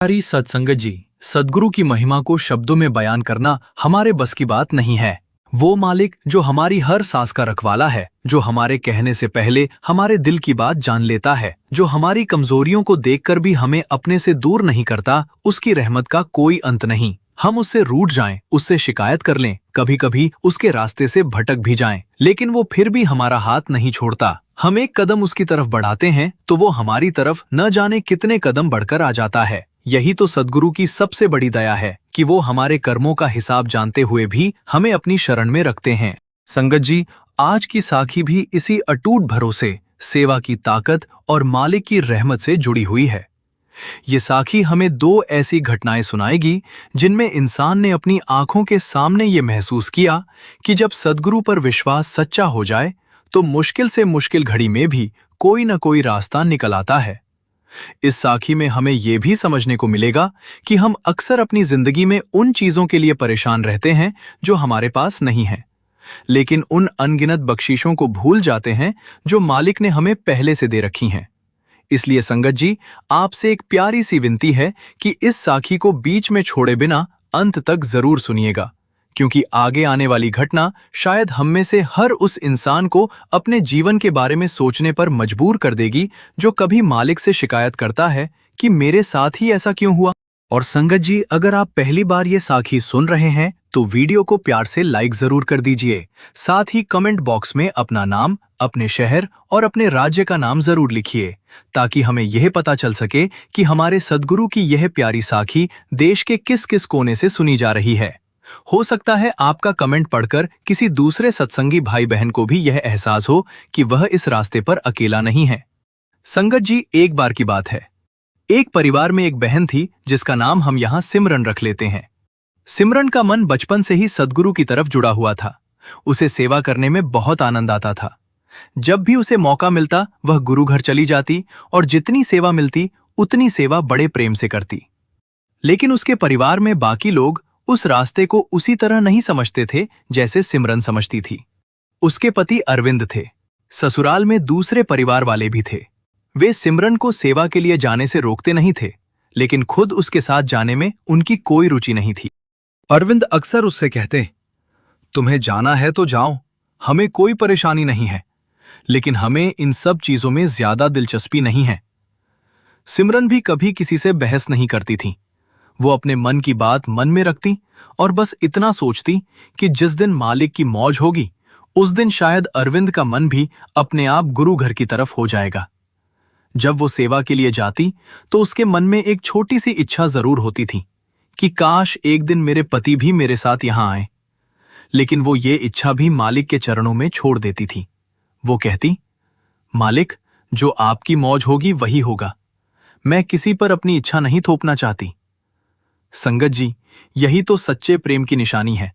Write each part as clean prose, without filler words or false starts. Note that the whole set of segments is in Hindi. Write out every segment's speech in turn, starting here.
प्यारी सत्संगत जी, सद्गुरु की महिमा को शब्दों में बयान करना हमारे बस की बात नहीं है। वो मालिक जो हमारी हर सांस का रखवाला है, जो हमारे कहने से पहले हमारे दिल की बात जान लेता है, जो हमारी कमजोरियों को देखकर भी हमें अपने से दूर नहीं करता, उसकी रहमत का कोई अंत नहीं। हम उससे रूठ जाएं, उससे शिकायत कर लें, कभी कभी उसके रास्ते से भटक भी जाएं, लेकिन वो फिर भी हमारा हाथ नहीं छोड़ता। हम एक कदम उसकी तरफ बढ़ाते हैं तो वो हमारी तरफ न जाने कितने कदम बढ़कर आ जाता है। यही तो सद्गुरु की सबसे बड़ी दया है कि वो हमारे कर्मों का हिसाब जानते हुए भी हमें अपनी शरण में रखते हैं। संगत जी, आज की साखी भी इसी अटूट भरोसे, सेवा की ताकत और मालिक की रहमत से जुड़ी हुई है। ये साखी हमें दो ऐसी घटनाएं सुनाएगी जिनमें इंसान ने अपनी आंखों के सामने ये महसूस किया कि जब सद्गुरु पर विश्वास सच्चा हो जाए तो मुश्किल से मुश्किल घड़ी में भी कोई न कोई रास्ता निकल आता है। इस साखी में हमें यह भी समझने को मिलेगा कि हम अक्सर अपनी जिंदगी में उन चीजों के लिए परेशान रहते हैं जो हमारे पास नहीं है, लेकिन उन अनगिनत बख्शीशों को भूल जाते हैं जो मालिक ने हमें पहले से दे रखी हैं। इसलिए संगत जी, आपसे एक प्यारी सी विनती है कि इस साखी को बीच में छोड़े बिना अंत तक जरूर सुनिएगा, क्योंकि आगे आने वाली घटना शायद हम में से हर उस इंसान को अपने जीवन के बारे में सोचने पर मजबूर कर देगी जो कभी मालिक से शिकायत करता है कि मेरे साथ ही ऐसा क्यों हुआ। और संगत जी, अगर आप पहली बार ये साखी सुन रहे हैं तो वीडियो को प्यार से लाइक जरूर कर दीजिए। साथ ही कमेंट बॉक्स में अपना नाम, अपने शहर और अपने राज्य का नाम जरूर लिखिए, ताकि हमें यह पता चल सके कि हमारे सद्गुरु की यह प्यारी साखी देश के किस किस कोने से सुनी जा रही है। हो सकता है आपका कमेंट पढ़कर किसी दूसरे सत्संगी भाई बहन को भी यह एहसास हो कि वह इस रास्ते पर अकेला नहीं है। संगत जी, एक बार की बात है, एक परिवार में एक बहन थी जिसका नाम हम यहाँ सिमरन रख लेते हैं। सिमरन का मन बचपन से ही सद्गुरु की तरफ जुड़ा हुआ था। उसे सेवा करने में बहुत आनंद आता था। जब भी उसे मौका मिलता वह गुरु घर चली जाती और जितनी सेवा मिलती उतनी सेवा बड़े प्रेम से करती। लेकिन उसके परिवार में बाकी लोग उस रास्ते को उसी तरह नहीं समझते थे जैसे सिमरन समझती थी। उसके पति अरविंद थे। ससुराल में दूसरे परिवार वाले भी थे। वे सिमरन को सेवा के लिए जाने से रोकते नहीं थे, लेकिन खुद उसके साथ जाने में उनकी कोई रुचि नहीं थी। अरविंद अक्सर उससे कहते, तुम्हें जाना है तो जाओ, हमें कोई परेशानी नहीं है, लेकिन हमें इन सब चीजों में ज्यादा दिलचस्पी नहीं है। सिमरन भी कभी किसी से बहस नहीं करती थी। वो अपने मन की बात मन में रखती और बस इतना सोचती कि जिस दिन मालिक की मौज होगी उस दिन शायद अरविंद का मन भी अपने आप गुरु घर की तरफ हो जाएगा। जब वो सेवा के लिए जाती तो उसके मन में एक छोटी सी इच्छा जरूर होती थी कि काश एक दिन मेरे पति भी मेरे साथ यहां आए, लेकिन वो ये इच्छा भी मालिक के चरणों में छोड़ देती थी। वो कहती, मालिक, जो आपकी मौज होगी वही होगा, मैं किसी पर अपनी इच्छा नहीं थोपना चाहती। संगत जी, यही तो सच्चे प्रेम की निशानी है।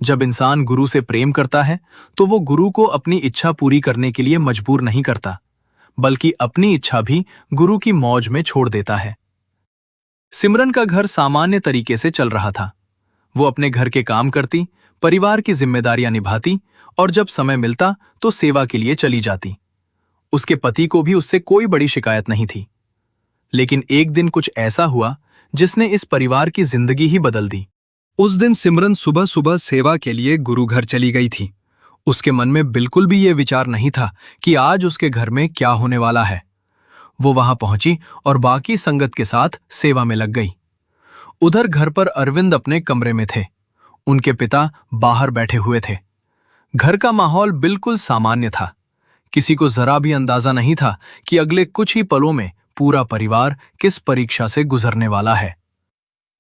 जब इंसान गुरु से प्रेम करता है तो वो गुरु को अपनी इच्छा पूरी करने के लिए मजबूर नहीं करता, बल्कि अपनी इच्छा भी गुरु की मौज में छोड़ देता है। सिमरन का घर सामान्य तरीके से चल रहा था। वो अपने घर के काम करती, परिवार की जिम्मेदारियां निभाती और जब समय मिलता तो सेवा के लिए चली जाती। उसके पति को भी उससे कोई बड़ी शिकायत नहीं थी। लेकिन एक दिन कुछ ऐसा हुआ जिसने इस परिवार की जिंदगी ही बदल दी। उस दिन सिमरन सुबह सुबह सेवा के लिए गुरु घर चली गई थी। उसके मन में बिल्कुल भी ये विचार नहीं था कि आज उसके घर में क्या होने वाला है। वो वहां पहुंची और बाकी संगत के साथ सेवा में लग गई। उधर घर पर अरविंद अपने कमरे में थे। उनके पिता बाहर बैठे हुए थे। घर का माहौल बिल्कुल सामान्य था। किसी को जरा भी अंदाजा नहीं था कि अगले कुछ ही पलों में पूरा परिवार किस परीक्षा से गुजरने वाला है।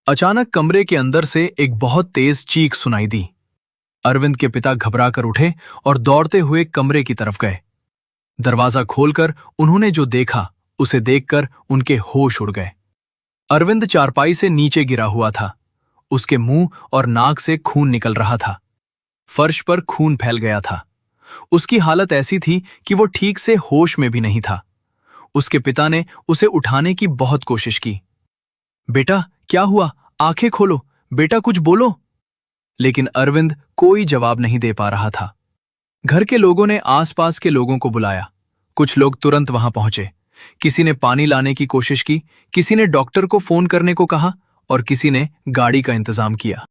अचानक कमरे के अंदर से एक बहुत तेज चीख सुनाई दी। अरविंद के पिता घबरा कर उठे और दौड़ते हुए कमरे की तरफ गए। दरवाजा खोलकर उन्होंने जो देखा उसे देखकर उनके होश उड़ गए। अरविंद चारपाई से नीचे गिरा हुआ था। उसके मुंह और नाक से खून निकल रहा था। फर्श पर खून फैल गया था। उसकी हालत ऐसी थी कि वो ठीक से होश में भी नहीं था। उसके पिता ने उसे उठाने की बहुत कोशिश की। बेटा, क्या हुआ? आंखें खोलो, बेटा कुछ बोलो। लेकिन अरविंद कोई जवाब नहीं दे पा रहा था। घर के लोगों ने आसपास के लोगों को बुलाया। कुछ लोग तुरंत वहां पहुंचे, किसी ने पानी लाने की कोशिश की, किसी ने डॉक्टर को फोन करने को कहा और किसी ने गाड़ी का इंतजाम किया।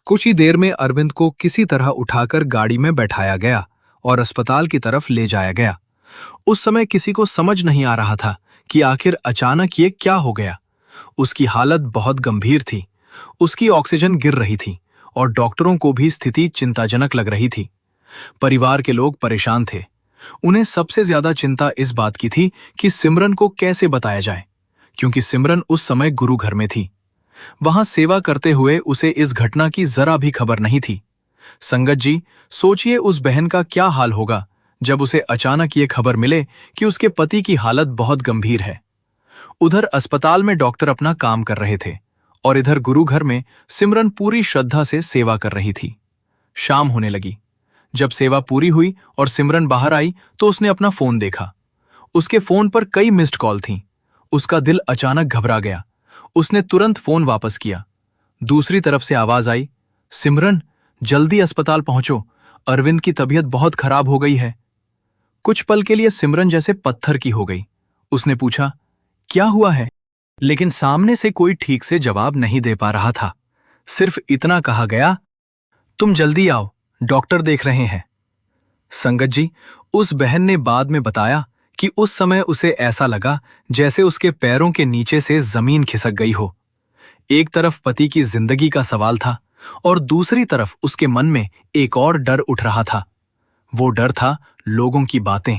कुछ ही देर में अरविंद को किसी तरह उठाकर गाड़ी में बैठाया गया और अस्पताल की तरफ ले जाया गया। उस समय किसी को समझ नहीं आ रहा था कि आखिर अचानक ये क्या हो गया। उसकी हालत बहुत गंभीर थी, उसकी ऑक्सीजन गिर रही थी और डॉक्टरों को भी स्थिति चिंताजनक लग रही थी। परिवार के लोग परेशान थे। उन्हें सबसे ज्यादा चिंता इस बात की थी कि सिमरन को कैसे बताया जाए, क्योंकि सिमरन उस समय गुरु घर में थी। वहां सेवा करते हुए उसे इस घटना की जरा भी खबर नहीं थी। संगत जी, सोचिए उस बहन का क्या हाल होगा जब उसे अचानक ये खबर मिले कि उसके पति की हालत बहुत गंभीर है। उधर अस्पताल में डॉक्टर अपना काम कर रहे थे और इधर गुरु घर में सिमरन पूरी श्रद्धा से सेवा कर रही थी। शाम होने लगी। जब सेवा पूरी हुई और सिमरन बाहर आई तो उसने अपना फोन देखा। उसके फोन पर कई मिस्ड कॉल थीं। उसका दिल अचानक घबरा गया। उसने तुरंत फोन वापस किया। दूसरी तरफ से आवाज आई, सिमरन, जल्दी अस्पताल पहुंचो, अरविंद की तबीयत बहुत खराब हो गई है। कुछ पल के लिए सिमरन जैसे पत्थर की हो गई। उसने पूछा, क्या हुआ है? लेकिन सामने से कोई ठीक से जवाब नहीं दे पा रहा था। सिर्फ इतना कहा गया, तुम जल्दी आओ, डॉक्टर देख रहे हैं। संगत जी, उस बहन ने बाद में बताया कि उस समय उसे ऐसा लगा जैसे उसके पैरों के नीचे से जमीन खिसक गई हो। एक तरफ पति की जिंदगी का सवाल था और दूसरी तरफ उसके मन में एक और डर उठ रहा था। वो डर था लोगों की बातें,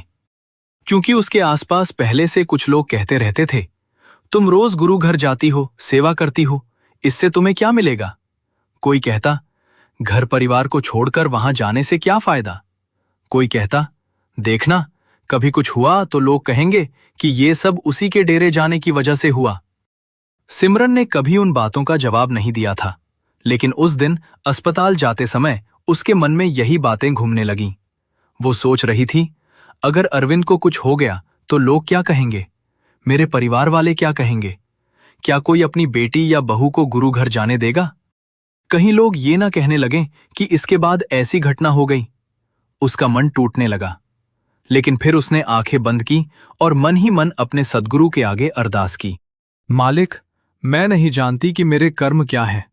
क्योंकि उसके आसपास पहले से कुछ लोग कहते रहते थे, तुम रोज गुरु घर जाती हो, सेवा करती हो, इससे तुम्हें क्या मिलेगा? कोई कहता, घर परिवार को छोड़कर वहां जाने से क्या फायदा? कोई कहता, देखना, कभी कुछ हुआ तो लोग कहेंगे कि ये सब उसी के डेरे जाने की वजह से हुआ। सिमरन ने कभी उन बातों का जवाब नहीं दिया था, लेकिन उस दिन अस्पताल जाते समय उसके मन में यही बातें घूमने लगीं। वो सोच रही थी, अगर अरविंद को कुछ हो गया तो लोग क्या कहेंगे? मेरे परिवार वाले क्या कहेंगे? क्या कोई अपनी बेटी या बहू को गुरु घर जाने देगा? कहीं लोग ये ना कहने लगें कि इसके बाद ऐसी घटना हो गई। उसका मन टूटने लगा, लेकिन फिर उसने आंखें बंद की और मन ही मन अपने सद्गुरु के आगे अरदास की। मालिक, मैं नहीं जानती कि मेरे कर्म क्या है,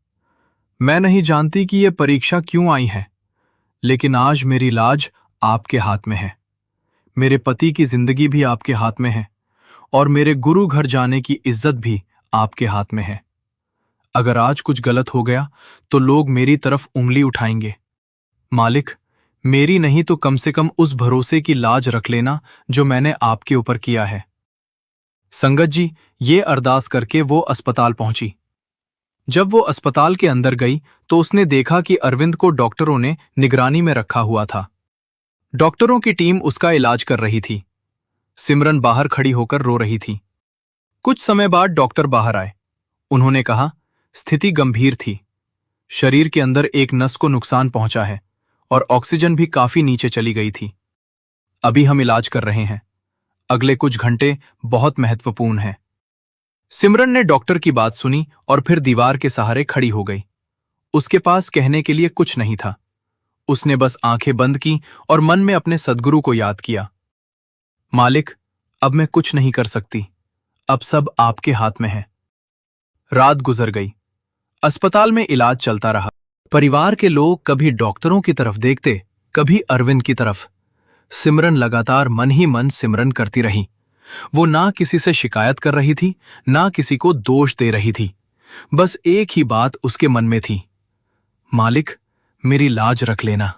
मैं नहीं जानती कि ये परीक्षा क्यों आई है, लेकिन आज मेरी लाज आपके हाथ में है। मेरे पति की जिंदगी भी आपके हाथ में है और मेरे गुरु घर जाने की इज्जत भी आपके हाथ में है। अगर आज कुछ गलत हो गया तो लोग मेरी तरफ उंगली उठाएंगे। मालिक, मेरी नहीं तो कम से कम उस भरोसे की लाज रख लेना जो मैंने आपके ऊपर किया है। संगत जी, ये अरदास करके वो अस्पताल पहुंची। जब वो अस्पताल के अंदर गई तो उसने देखा कि अरविंद को डॉक्टरों ने निगरानी में रखा हुआ था। डॉक्टरों की टीम उसका इलाज कर रही थी। सिमरन बाहर खड़ी होकर रो रही थी। कुछ समय बाद डॉक्टर बाहर आए। उन्होंने कहा, स्थिति गंभीर थी। शरीर के अंदर एक नस को नुकसान पहुंचा है और ऑक्सीजन भी काफी नीचे चली गई थी। अभी हम इलाज कर रहे हैं। अगले कुछ घंटे बहुत महत्वपूर्ण हैं। सिमरन ने डॉक्टर की बात सुनी और फिर दीवार के सहारे खड़ी हो गई। उसके पास कहने के लिए कुछ नहीं था। उसने बस आंखें बंद की और मन में अपने सद्गुरु को याद किया। मालिक, अब मैं कुछ नहीं कर सकती, अब सब आपके हाथ में है। रात गुजर गई। अस्पताल में इलाज चलता रहा। परिवार के लोग कभी डॉक्टरों की तरफ देखते, कभी अरविंद की तरफ। सिमरन लगातार मन ही मन सिमरन करती रही। वो ना किसी से शिकायत कर रही थी, ना किसी को दोष दे रही थी। बस एक ही बात उसके मन में थी, मालिक, मेरी लाज रख लेना।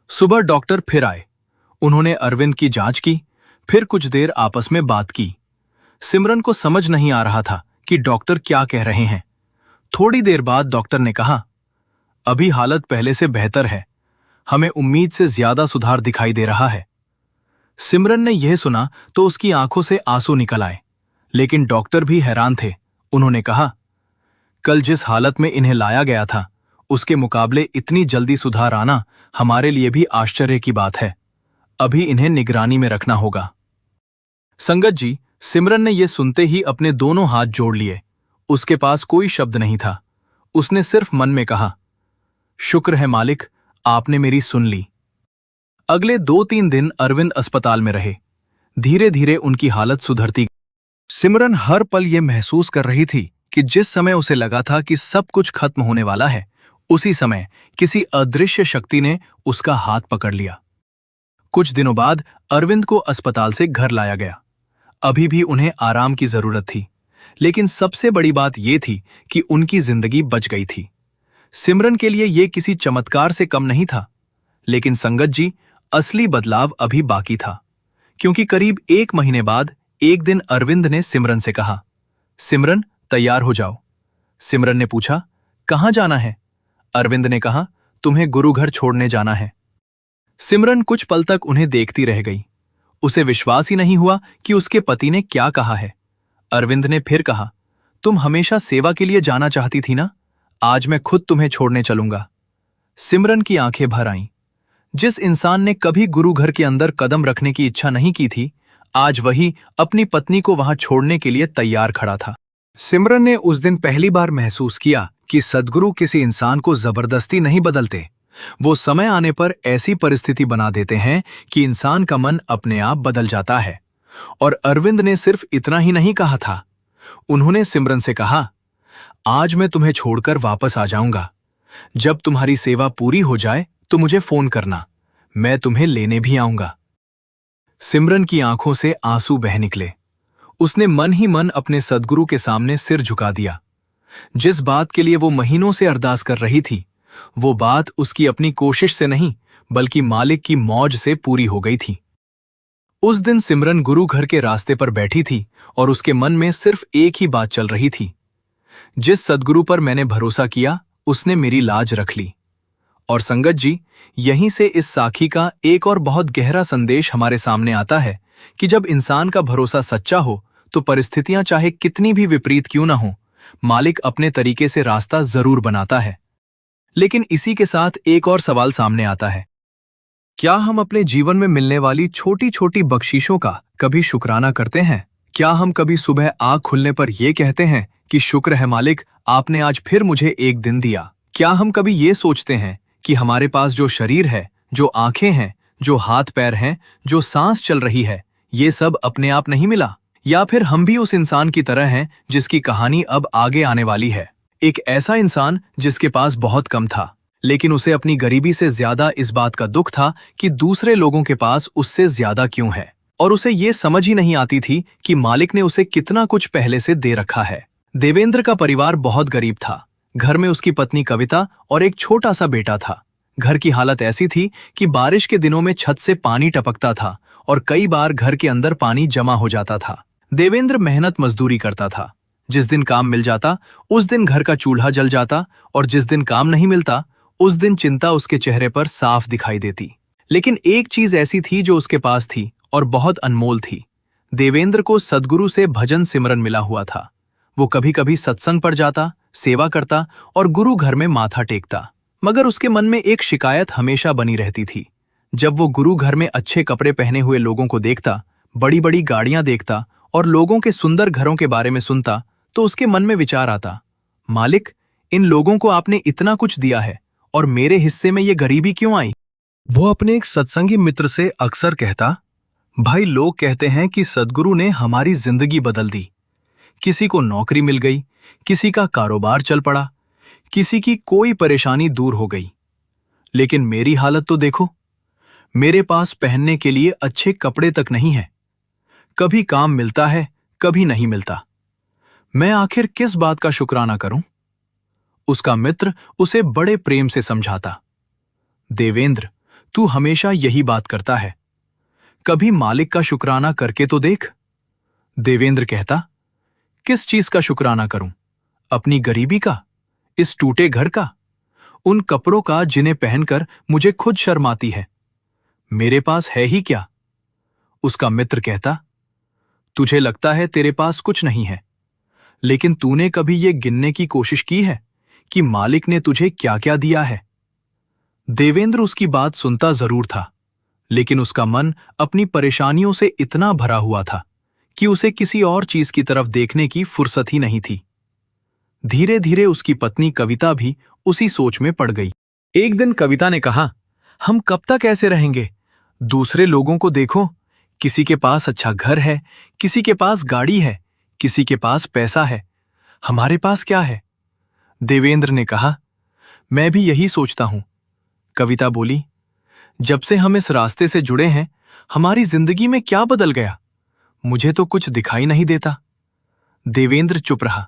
सुबह डॉक्टर फिर आए। उन्होंने अरविंद की जांच की, फिर कुछ देर आपस में बात की। सिमरन को समझ नहीं आ रहा था कि डॉक्टर क्या कह रहे हैं। थोड़ी देर बाद डॉक्टर ने कहा, अभी हालत पहले से बेहतर है, हमें उम्मीद से ज्यादा सुधार दिखाई दे रहा है। सिमरन ने यह सुना तो उसकी आंखों से आंसू निकल आए, लेकिन डॉक्टर भी हैरान थे। उन्होंने कहा, कल जिस हालत में इन्हें लाया गया था उसके मुकाबले इतनी जल्दी सुधार आना हमारे लिए भी आश्चर्य की बात है। अभी इन्हें निगरानी में रखना होगा। संगत जी, सिमरन ने यह सुनते ही अपने दोनों हाथ जोड़ लिए। उसके पास कोई शब्द नहीं था। उसने सिर्फ मन में कहा, शुक्र है मालिक, आपने मेरी सुन ली। अगले 2-3 दिन अरविंद अस्पताल में रहे। धीरे धीरे उनकी हालत सुधरती। सिमरन हर पल ये महसूस कर रही थी कि जिस समय उसे लगा था कि सब कुछ खत्म होने वाला है, उसी समय किसी अदृश्य शक्ति ने उसका हाथ पकड़ लिया। कुछ दिनों बाद अरविंद को अस्पताल से घर लाया गया। अभी भी उन्हें आराम की जरूरत थी, लेकिन सबसे बड़ी बात यह थी कि उनकी जिंदगी बच गई थी। सिमरन के लिए यह किसी चमत्कार से कम नहीं था, लेकिन संगत जी, असली बदलाव अभी बाकी था। क्योंकि करीब 1 महीने बाद एक दिन अरविंद ने सिमरन से कहा, सिमरन, तैयार हो जाओ। सिमरन ने पूछा, कहाँ जाना है? अरविंद ने कहा, तुम्हें गुरु घर छोड़ने जाना है। सिमरन कुछ पल तक उन्हें देखती रह गई। उसे विश्वास ही नहीं हुआ कि उसके पति ने क्या कहा है। अरविंद ने फिर कहा, तुम हमेशा सेवा के लिए जाना चाहती थी ना, आज मैं खुद तुम्हें छोड़ने चलूंगा। सिमरन की आंखें भर आईं। जिस इंसान ने कभी गुरु घर के अंदर कदम रखने की इच्छा नहीं की थी, आज वही अपनी पत्नी को वहां छोड़ने के लिए तैयार खड़ा था। सिमरन ने उस दिन पहली बार महसूस किया कि सद्गुरु किसी इंसान को जबरदस्ती नहीं बदलते। वो समय आने पर ऐसी परिस्थिति बना देते हैं कि इंसान का मन अपने आप बदल जाता है। और अरविंद ने सिर्फ इतना ही नहीं कहा था। उन्होंने सिमरन से कहा, आज मैं तुम्हें छोड़कर वापस आ जाऊंगा। जब तुम्हारी सेवा पूरी हो जाए तो मुझे फोन करना, मैं तुम्हें लेने भी आऊंगा। सिमरन की आंखों से आंसू बह निकले। उसने मन ही मन अपने सद्गुरु के सामने सिर झुका दिया। जिस बात के लिए वो महीनों से अरदास कर रही थी, वो बात उसकी अपनी कोशिश से नहीं, बल्कि मालिक की मौज से पूरी हो गई थी। उस दिन सिमरन गुरु घर के रास्ते पर बैठी थी और उसके मन में सिर्फ एक ही बात चल रही थी, जिस सद्गुरु पर मैंने भरोसा किया, उसने मेरी लाज रख ली। और संगत जी, यहीं से इस साखी का एक और बहुत गहरा संदेश हमारे सामने आता है कि जब इंसान का भरोसा सच्चा हो तो परिस्थितियां चाहे कितनी भी विपरीत क्यों ना हो, मालिक अपने तरीके से रास्ता जरूर बनाता है। लेकिन इसी के साथ एक और सवाल सामने आता है, क्या हम अपने जीवन में मिलने वाली छोटी छोटी बख्शीशों का कभी शुक्राना करते हैं? क्या हम कभी सुबह आँख खुलने पर यह कहते हैं कि शुक्र है मालिक, आपने आज फिर मुझे एक दिन दिया? क्या हम कभी ये सोचते हैं कि हमारे पास जो शरीर है, जो आंखें हैं, जो हाथ पैर हैं, जो सांस चल रही है, ये सब अपने आप नहीं मिला? या फिर हम भी उस इंसान की तरह हैं जिसकी कहानी अब आगे आने वाली है? एक ऐसा इंसान जिसके पास बहुत कम था, लेकिन उसे अपनी गरीबी से ज्यादा इस बात का दुख था कि दूसरे लोगों के पास उससे ज्यादा क्यों है, और उसे ये समझ ही नहीं आती थी कि मालिक ने उसे कितना कुछ पहले से दे रखा है। देवेंद्र का परिवार बहुत गरीब था। घर में उसकी पत्नी कविता और एक छोटा सा बेटा था। घर की हालत ऐसी थी कि बारिश के दिनों में छत से पानी टपकता था और कई बार घर के अंदर पानी जमा हो जाता था। देवेंद्र मेहनत मजदूरी करता था। जिस दिन काम मिल जाता उस दिन घर का चूल्हा जल जाता, और जिस दिन काम नहीं मिलता उस दिन चिंता उसके चेहरे पर साफ दिखाई देती। लेकिन एक चीज ऐसी थी जो उसके पास थी और बहुत अनमोल थी। देवेंद्र को सद्गुरु से भजन सिमरन मिला हुआ था। वो कभी कभी सत्संग पर जाता, सेवा करता और गुरु घर में माथा टेकता, मगर उसके मन में एक शिकायत हमेशा बनी रहती थी। जब वो गुरु घर में अच्छे कपड़े पहने हुए लोगों को देखता, बड़ी बड़ी गाड़ियां देखता और लोगों के सुंदर घरों के बारे में सुनता, तो उसके मन में विचार आता, मालिक, इन लोगों को आपने इतना कुछ दिया है और मेरे हिस्से में ये गरीबी क्यों आई? वो अपने एक सत्संगी मित्र से अक्सर कहता, भाई, लोग कहते हैं कि सद्गुरु ने हमारी जिंदगी बदल दी। किसी को नौकरी मिल गई, किसी का कारोबार चल पड़ा, किसी की कोई परेशानी दूर हो गई। लेकिन मेरी हालत तो देखो, मेरे पास पहनने के लिए अच्छे कपड़े तक नहीं है। कभी काम मिलता है, कभी नहीं मिलता। मैं आखिर किस बात का शुक्राना करूं? उसका मित्र उसे बड़े प्रेम से समझाता, देवेंद्र, तू हमेशा यही बात करता है, कभी मालिक का शुक्राना करके तो देख। देवेंद्र कहता, किस चीज का शुक्राना करूं? अपनी गरीबी का, इस टूटे घर का, उन कपड़ों का जिन्हें पहनकर मुझे खुद शर्म आती है। मेरे पास है ही क्या? उसका मित्र कहता, तुझे लगता है तेरे पास कुछ नहीं है, लेकिन तूने कभी ये गिनने की कोशिश की है कि मालिक ने तुझे क्या क्या दिया है? देवेंद्र उसकी बात सुनता जरूर था, लेकिन उसका मन अपनी परेशानियों से इतना भरा हुआ था कि उसे किसी और चीज की तरफ देखने की फुर्सत ही नहीं थी। धीरे धीरे उसकी पत्नी कविता भी उसी सोच में पड़ गई। एक दिन कविता ने कहा, हम कब तक ऐसे रहेंगे? दूसरे लोगों को देखो, किसी के पास अच्छा घर है, किसी के पास गाड़ी है, किसी के पास पैसा है। हमारे पास क्या है? देवेंद्र ने कहा, मैं भी यही सोचता हूं। कविता बोली, जब से हम इस रास्ते से जुड़े हैं, हमारी जिंदगी में क्या बदल गया? मुझे तो कुछ दिखाई नहीं देता। देवेंद्र चुप रहा।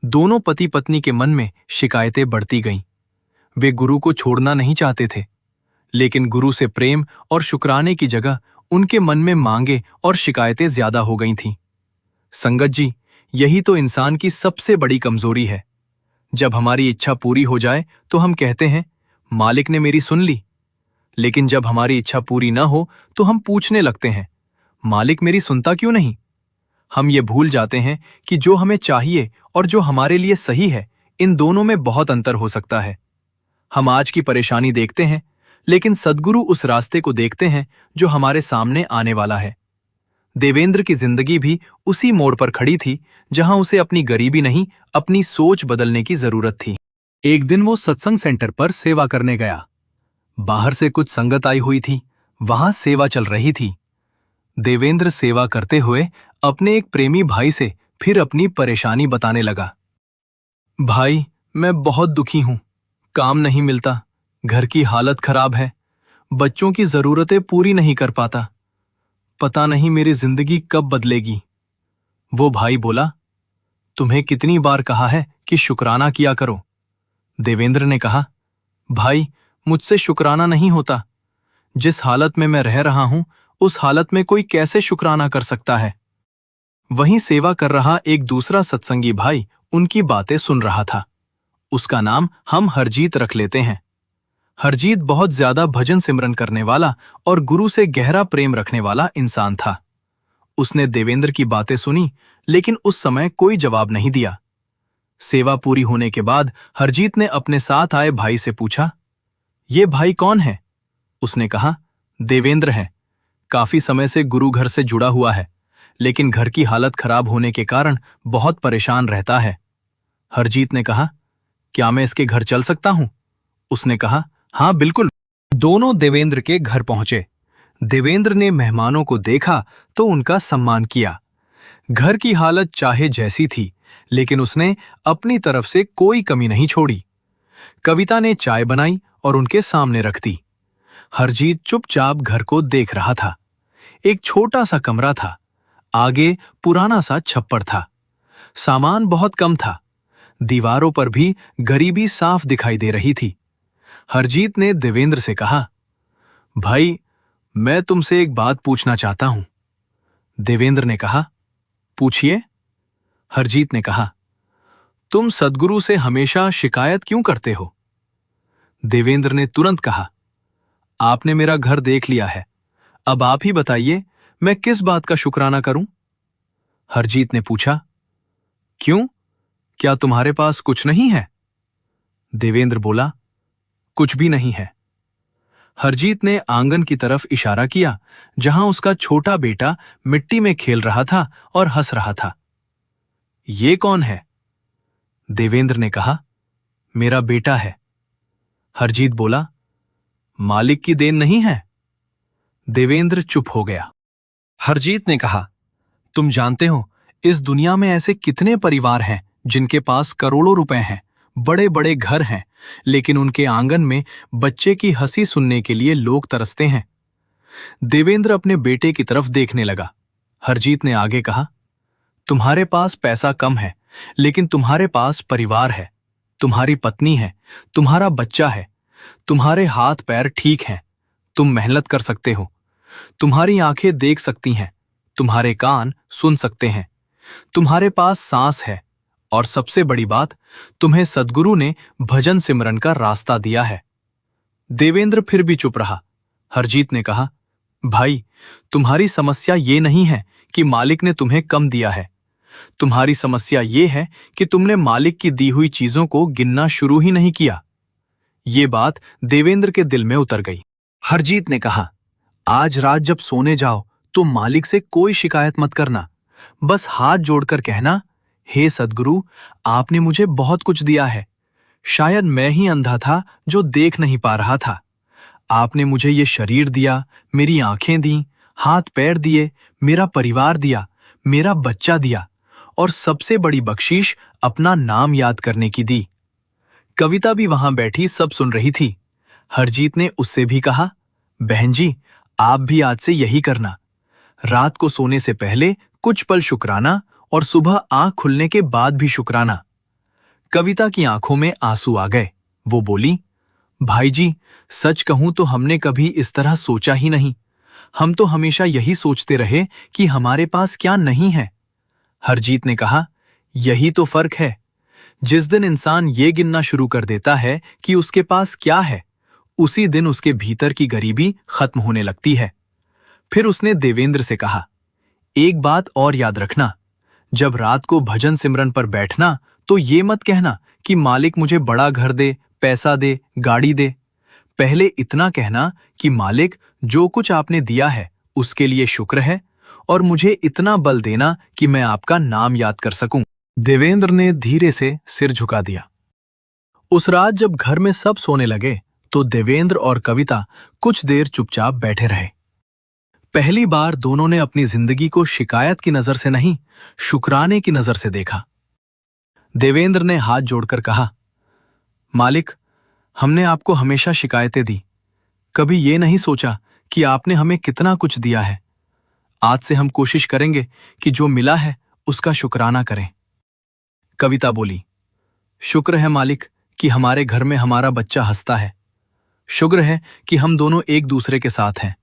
दोनों पति पत्नी के मन में शिकायतें बढ़ती गईं। वे गुरु को छोड़ना नहीं चाहते थे, लेकिन गुरु से प्रेम और शुक्राने की जगह उनके मन में मांगे और शिकायतें ज्यादा हो गई थीं। संगत जी, यही तो इंसान की सबसे बड़ी कमजोरी है। जब हमारी इच्छा पूरी हो जाए तो हम कहते हैं, मालिक ने मेरी सुन ली। लेकिन जब हमारी इच्छा पूरी न हो तो हम पूछने लगते हैं, मालिक मेरी सुनता क्यों नहीं? हम ये भूल जाते हैं कि जो हमें चाहिए और जो हमारे लिए सही है, इन दोनों में बहुत अंतर हो सकता है। हम आज की परेशानी देखते हैं, लेकिन सद्गुरु उस रास्ते को देखते हैं जो हमारे सामने आने वाला है। देवेंद्र की जिंदगी भी उसी मोड़ पर खड़ी थी जहां उसे अपनी गरीबी नहीं, अपनी सोच बदलने की जरूरत थी। एक दिन वो सत्संग सेंटर पर सेवा करने गया। बाहर से कुछ संगत आई हुई थी, वहां सेवा चल रही थी। देवेंद्र सेवा करते हुए अपने एक प्रेमी भाई से फिर अपनी परेशानी बताने लगा। भाई, मैं बहुत दुखी हूं। काम नहीं मिलता, घर की हालत खराब है, बच्चों की जरूरतें पूरी नहीं कर पाता। पता नहीं मेरी जिंदगी कब बदलेगी। वो भाई बोला, तुम्हें कितनी बार कहा है कि शुक्राना किया करो? देवेंद्र ने कहा, भाई, मुझसे शुक्राना नहीं होता। जिस हालत में मैं रह रहा हूं, उस हालत में कोई कैसे शुक्राना कर सकता है? वहीं सेवा कर रहा एक दूसरा सत्संगी भाई उनकी बातें सुन रहा था। उसका नाम हम हरजीत रख लेते हैं। हरजीत बहुत ज्यादा भजन सिमरन करने वाला और गुरु से गहरा प्रेम रखने वाला इंसान था। उसने देवेंद्र की बातें सुनी, लेकिन उस समय कोई जवाब नहीं दिया। सेवा पूरी होने के बाद हरजीत ने अपने साथ आए भाई से पूछा, ये भाई कौन है? उसने कहा, देवेंद्र है। काफी समय से गुरु घर से जुड़ा हुआ है, लेकिन घर की हालत खराब होने के कारण बहुत परेशान रहता है। हरजीत ने कहा, क्या मैं इसके घर चल सकता हूं? उसने कहा, हाँ बिल्कुल। दोनों देवेंद्र के घर पहुंचे। देवेंद्र ने मेहमानों को देखा तो उनका सम्मान किया। घर की हालत चाहे जैसी थी, लेकिन उसने अपनी तरफ से कोई कमी नहीं छोड़ी। कविता ने चाय बनाई और उनके सामने रख दी। हरजीत चुपचाप घर को देख रहा था। एक छोटा सा कमरा था, आगे पुराना सा छप्पर था। सामान बहुत कम था, दीवारों पर भी गरीबी साफ दिखाई दे रही थी। हरजीत ने देवेंद्र से कहा, भाई, मैं तुमसे एक बात पूछना चाहता हूं। देवेंद्र ने कहा, पूछिए। हरजीत ने कहा, तुम सद्गुरु से हमेशा शिकायत क्यों करते हो? देवेंद्र ने तुरंत कहा, आपने मेरा घर देख लिया है, अब आप ही बताइए मैं किस बात का शुक्राना करूं? हरजीत ने पूछा, क्यों, क्या तुम्हारे पास कुछ नहीं है? देवेंद्र बोला, कुछ भी नहीं है। हरजीत ने आंगन की तरफ इशारा किया, जहां उसका छोटा बेटा मिट्टी में खेल रहा था और हंस रहा था। ये कौन है? देवेंद्र ने कहा, मेरा बेटा है। हरजीत बोला, मालिक की देन नहीं है? देवेंद्र चुप हो गया। हरजीत ने कहा, तुम जानते हो, इस दुनिया में ऐसे कितने परिवार हैं जिनके पास करोड़ों रुपए हैं, बड़े बड़े घर हैं, लेकिन उनके आंगन में बच्चे की हंसी सुनने के लिए लोग तरसते हैं। देवेंद्र अपने बेटे की तरफ देखने लगा। हरजीत ने आगे कहा, तुम्हारे पास पैसा कम है, लेकिन तुम्हारे पास परिवार है, तुम्हारी पत्नी है, तुम्हारा बच्चा है, तुम्हारे हाथ पैर ठीक हैं, तुम मेहनत कर सकते हो, तुम्हारी आंखें देख सकती हैं, तुम्हारे कान सुन सकते हैं, तुम्हारे पास सांस है, और सबसे बड़ी बात, तुम्हें सद्गुरु ने भजन सिमरन का रास्ता दिया है। देवेंद्र फिर भी चुप रहा। हरजीत ने कहा, भाई, तुम्हारी समस्या ये नहीं है कि मालिक ने तुम्हें कम दिया है। तुम्हारी समस्या ये है कि तुमने मालिक की दी हुई चीजों को गिनना शुरू ही नहीं किया। ये बात देवेंद्र के दिल में उतर गई। हरजीत ने कहा, आज रात जब सोने जाओ तो मालिक से कोई शिकायत मत करना। बस हाथ जोड़कर कहना, हे सद्गुरु, आपने मुझे बहुत कुछ दिया है। शायद मैं ही अंधा था जो देख नहीं पा रहा था। आपने मुझे ये शरीर दिया, मेरी आंखें दी, हाथ पैर दिए, मेरा परिवार दिया, मेरा बच्चा दिया और सबसे बड़ी बख्शीश अपना नाम याद करने की दी। कविता भी वहां बैठी सब सुन रही थी। हरजीत ने उससे भी कहा, बहन जी, आप भी आज से यही करना। रात को सोने से पहले कुछ पल शुक्राना और सुबह आंख खुलने के बाद भी शुक्राना। कविता की आंखों में आंसू आ गए। वो बोली, भाई जी, सच कहूं तो हमने कभी इस तरह सोचा ही नहीं। हम तो हमेशा यही सोचते रहे कि हमारे पास क्या नहीं है। हरजीत ने कहा, यही तो फर्क है। जिस दिन इंसान ये गिनना शुरू कर देता है कि उसके पास क्या है, उसी दिन उसके भीतर की गरीबी खत्म होने लगती है। फिर उसने देवेंद्र से कहा, एक बात और याद रखना, जब रात को भजन सिमरन पर बैठना तो ये मत कहना कि मालिक मुझे बड़ा घर दे, पैसा दे, गाड़ी दे। पहले इतना कहना कि मालिक, जो कुछ आपने दिया है उसके लिए शुक्र है और मुझे इतना बल देना कि मैं आपका नाम याद कर सकूं। देवेंद्र ने धीरे से सिर झुका दिया। उस रात जब घर में सब सोने लगे तो देवेंद्र और कविता कुछ देर चुपचाप बैठे रहे। पहली बार दोनों ने अपनी जिंदगी को शिकायत की नजर से नहीं, शुक्राने की नजर से देखा। देवेंद्र ने हाथ जोड़कर कहा, मालिक, हमने आपको हमेशा शिकायतें दी, कभी ये नहीं सोचा कि आपने हमें कितना कुछ दिया है। आज से हम कोशिश करेंगे कि जो मिला है उसका शुक्राना करें। कविता बोली, शुक्र है मालिक कि हमारे घर में हमारा बच्चा हंसता है। शुक्र है कि हम दोनों एक दूसरे के साथ हैं।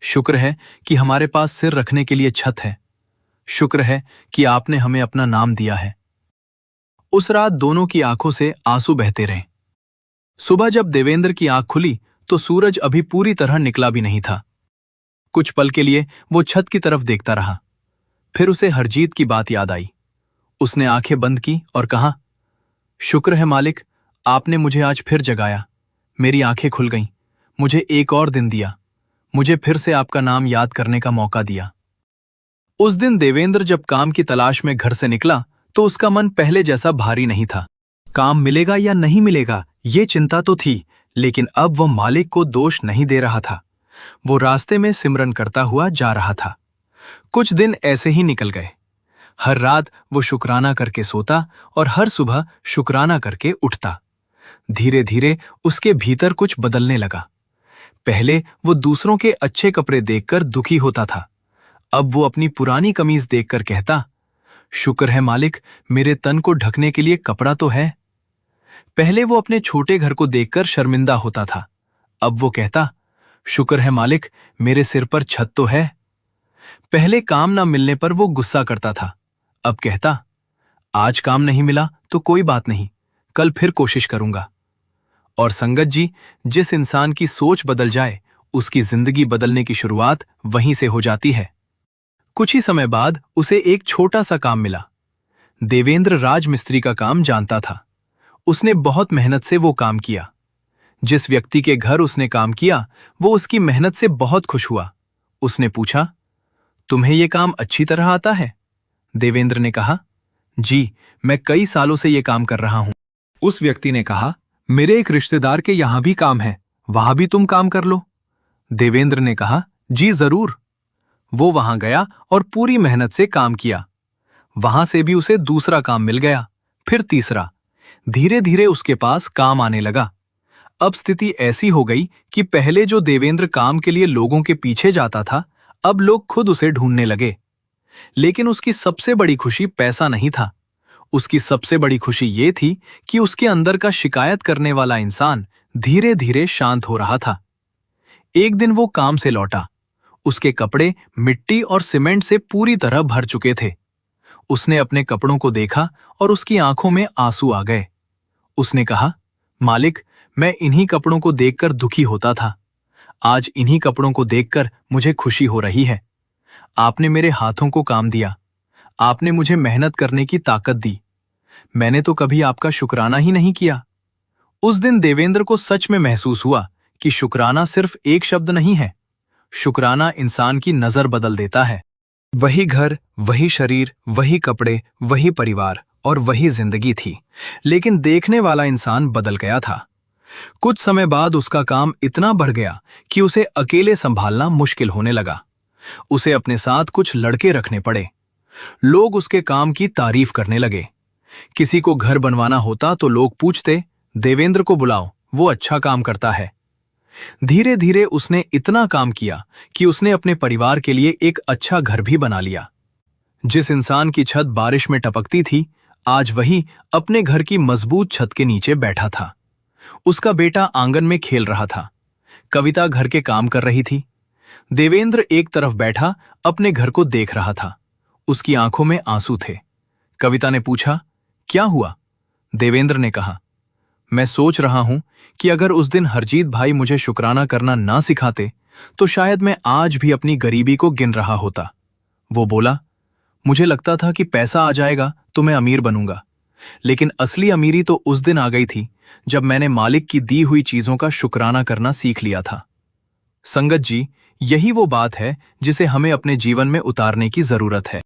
शुक्र है कि हमारे पास सिर रखने के लिए छत है। शुक्र है कि आपने हमें अपना नाम दिया है। उस रात दोनों की आंखों से आंसू बहते रहे। सुबह जब देवेंद्र की आंख खुली तो सूरज अभी पूरी तरह निकला भी नहीं था। कुछ पल के लिए वो छत की तरफ देखता रहा। फिर उसे हरजीत की बात याद आई। उसने आंखें बंद की और कहा, शुक्र है मालिक, आपने मुझे आज फिर जगाया। मेरी आंखें खुल गईं। मुझे एक और दिन दिया। मुझे फिर से आपका नाम याद करने का मौका दिया। उस दिन देवेंद्र जब काम की तलाश में घर से निकला तो उसका मन पहले जैसा भारी नहीं था। काम मिलेगा या नहीं मिलेगा ये चिंता तो थी, लेकिन अब वह मालिक को दोष नहीं दे रहा था। वो रास्ते में सिमरन करता हुआ जा रहा था। कुछ दिन ऐसे ही निकल गए। हर रात वो शुक्राना करके सोता और हर सुबह शुक्राना करके उठता। धीरे धीरे उसके भीतर कुछ बदलने लगा। पहले वो दूसरों के अच्छे कपड़े देखकर दुखी होता था। अब वो अपनी पुरानी कमीज देखकर कहता, शुक्र है मालिक, मेरे तन को ढकने के लिए कपड़ा तो है। पहले वो अपने छोटे घर को देखकर शर्मिंदा होता था। अब वो कहता, शुक्र है मालिक, मेरे सिर पर छत तो है। पहले काम ना मिलने पर वो गुस्सा करता था। अब कहता, आज काम नहीं मिला तो कोई बात नहीं, कल फिर कोशिश करूंगा। और संगत जी, जिस इंसान की सोच बदल जाए उसकी जिंदगी बदलने की शुरुआत वहीं से हो जाती है। कुछ ही समय बाद उसे एक छोटा सा काम मिला। देवेंद्र राजमिस्त्री का काम जानता था। उसने बहुत मेहनत से वो काम किया। जिस व्यक्ति के घर उसने काम किया वो उसकी मेहनत से बहुत खुश हुआ। उसने पूछा, तुम्हें ये काम अच्छी तरह आता है? देवेंद्र ने कहा, जी, मैं कई सालों से ये काम कर रहा हूं। उस व्यक्ति ने कहा, मेरे एक रिश्तेदार के यहां भी काम है, वहां भी तुम काम कर लो। देवेंद्र ने कहा, जी जरूर। वो वहां गया और पूरी मेहनत से काम किया। वहां से भी उसे दूसरा काम मिल गया, फिर तीसरा। धीरे धीरे उसके पास काम आने लगा। अब स्थिति ऐसी हो गई कि पहले जो देवेंद्र काम के लिए लोगों के पीछे जाता था, अब लोग खुद उसे ढूंढने लगे। लेकिन उसकी सबसे बड़ी खुशी पैसा नहीं था। उसकी सबसे बड़ी खुशी ये थी कि उसके अंदर का शिकायत करने वाला इंसान धीरे धीरे शांत हो रहा था। एक दिन वो काम से लौटा। उसके कपड़े मिट्टी और सीमेंट से पूरी तरह भर चुके थे। उसने अपने कपड़ों को देखा और उसकी आंखों में आंसू आ गए। उसने कहा, मालिक, मैं इन्हीं कपड़ों को देखकर दुखी होता था। आज इन्हीं कपड़ों को देखकर मुझे खुशी हो रही है। आपने मेरे हाथों को काम दिया। आपने मुझे मेहनत करने की ताकत दी। मैंने तो कभी आपका शुक्राना ही नहीं किया। उस दिन देवेंद्र को सच में महसूस हुआ कि शुक्राना सिर्फ एक शब्द नहीं है। शुक्राना इंसान की नजर बदल देता है। वही घर, वही शरीर, वही कपड़े, वही परिवार और वही जिंदगी थी, लेकिन देखने वाला इंसान बदल गया था। कुछ समय बाद उसका काम इतना बढ़ गया कि उसे अकेले संभालना मुश्किल होने लगा। उसे अपने साथ कुछ लड़के रखने पड़े। लोग उसके काम की तारीफ करने लगे। किसी को घर बनवाना होता तो लोग पूछते, देवेंद्र को बुलाओ, वो अच्छा काम करता है। धीरे धीरे उसने इतना काम किया कि उसने अपने परिवार के लिए एक अच्छा घर भी बना लिया। जिस इंसान की छत बारिश में टपकती थी, आज वही अपने घर की मजबूत छत के नीचे बैठा था। उसका बेटा आंगन में खेल रहा था। कविता घर के काम कर रही थी। देवेंद्र एक तरफ बैठा अपने घर को देख रहा था। उसकी आंखों में आंसू थे। कविता ने पूछा, क्या हुआ? देवेंद्र ने कहा, मैं सोच रहा हूं कि अगर उस दिन हरजीत भाई मुझे शुक्राना करना ना सिखाते तो शायद मैं आज भी अपनी गरीबी को गिन रहा होता। वो बोला, मुझे लगता था कि पैसा आ जाएगा तो मैं अमीर बनूंगा, लेकिन असली अमीरी तो उस दिन आ गई थी जब मैंने मालिक की दी हुई चीजों का शुक्राना करना सीख लिया था। संगत जी, यही वो बात है जिसे हमें अपने जीवन में उतारने की जरूरत है।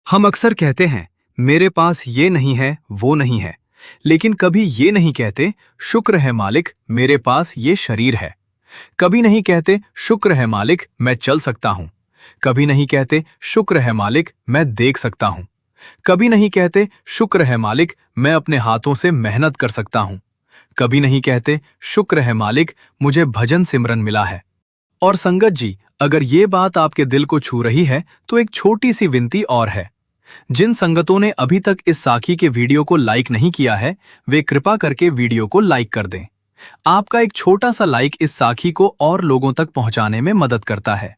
हम अक्सर कहते हैं, मेरे पास ये नहीं है, वो नहीं है, लेकिन कभी ये नहीं कहते, शुक्र है मालिक मेरे पास ये शरीर है। कभी नहीं कहते, शुक्र है मालिक मैं चल सकता हूं। कभी नहीं कहते, शुक्र है मालिक मैं देख सकता हूं। कभी नहीं कहते, शुक्र है मालिक मैं अपने हाथों से मेहनत कर सकता हूं। कभी नहीं कहते, शुक्र है मालिक मुझे भजन सिमरन मिला है। और संगत जी, अगर ये बात आपके दिल को छू रही है तो एक छोटी सी विनती और है। जिन संगतों ने अभी तक इस साखी के वीडियो को लाइक नहीं किया है, वे कृपा करके वीडियो को लाइक कर दें। आपका एक छोटा सा लाइक इस साखी को और लोगों तक पहुंचाने में मदद करता है।